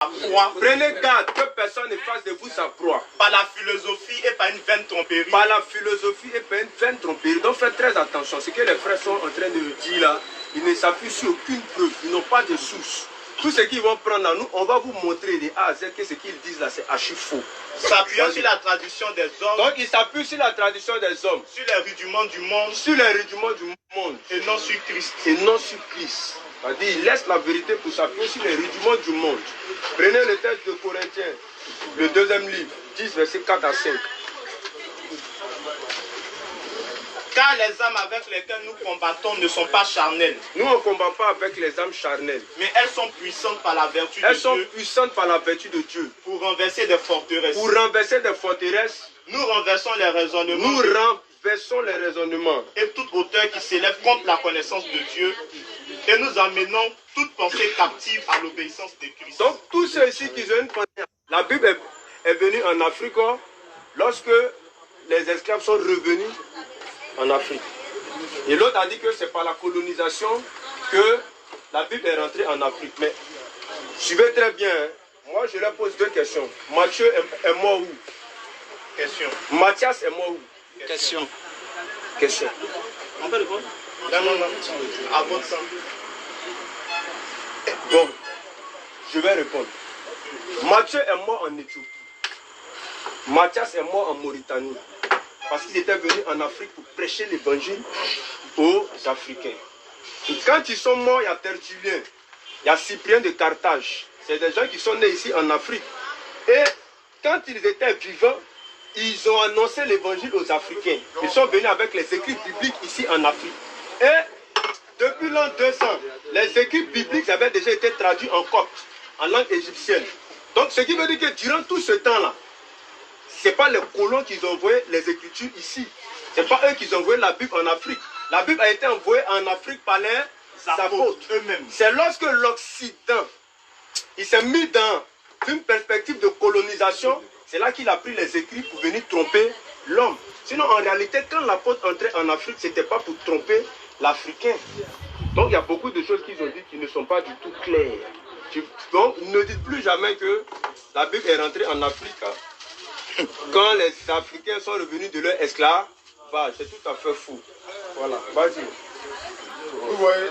proie. Prenez garde que personne ne fasse de vous sa proie. Par la philosophie et par une vaine tromperie. Par la philosophie et par une vaine tromperie. Donc faites très attention. Ce que les frères sont en train de dire là, ils ne s'appuient sur aucune preuve. Ils n'ont pas de source. Tout ce qu'ils vont prendre à nous, on va vous montrer de A à Z que ce qu'ils disent là, c'est archi faux. S'appuyant sur la tradition des hommes. Donc ils s'appuient sur la tradition des hommes. Sur les rudiments du monde. Sur les rudiments du monde. Et non sur Christ. Et non sur Christ. C'est-à-dire, il laisse la vérité pour s'appuyer sur les rudiments du monde. Prenez le texte de Corinthiens, le 2e livre, 10, versets 4 à 5. Car les âmes avec lesquelles nous combattons ne sont pas charnelles. Nous, on ne combat pas avec les âmes charnelles. Mais elles sont puissantes par la vertu de Dieu. Elles sont puissantes par la vertu de Dieu. Pour renverser des forteresses. Pour renverser des forteresses. Nous renversons les raisonnements. Nous renversons les raisonnements. Et toute hauteur qui s'élève contre la connaissance de Dieu. Et nous amenons toute pensée captive à l'obéissance de Christ. Donc, tous ceux ici qui ont une pensée. La Bible est venue en Afrique lorsque les esclaves sont revenus en Afrique. Et l'autre a dit que c'est par la colonisation que la Bible est rentrée en Afrique. Mais suivez très bien. Hein. Moi, je leur pose 2 questions. Matthieu est mort où? Question. Matthias est mort où? Question. Question. On peut répondre? Non. À votre sang. Bon, je vais répondre. Matthieu est mort en Éthiopie. Matthias est mort en Mauritanie. Parce qu'ils étaient venus en Afrique pour prêcher l'évangile aux Africains. Et quand ils sont morts, il y a Tertullien, il y a Cyprien de Carthage. C'est des gens qui sont nés ici en Afrique. Et quand ils étaient vivants, ils ont annoncé l'évangile aux Africains. Ils sont venus avec les écrits bibliques ici en Afrique. Et depuis l'an 200, les écrits bibliques avaient déjà été traduits en copte, en langue égyptienne. Donc ce qui veut dire que durant tout ce temps-là, ce n'est pas les colons qui ont envoyé les écritures ici. Ce n'est pas eux qui ont envoyé la Bible en Afrique. La Bible a été envoyée en Afrique par les apôtres eux-mêmes. C'est lorsque l'Occident il s'est mis dans une perspective de colonisation, c'est là qu'il a pris les écrits pour venir tromper l'homme. Sinon, en réalité, quand l'apôtre entrait en Afrique, ce n'était pas pour tromper l'Africain. Donc, il y a beaucoup de choses qu'ils ont dit qui ne sont pas du tout claires. Donc, ne dites plus jamais que la Bible est rentrée en Afrique quand les Africains sont revenus de leur esclavage. C'est tout à fait fou. Voilà, vas-y. Vous voyez,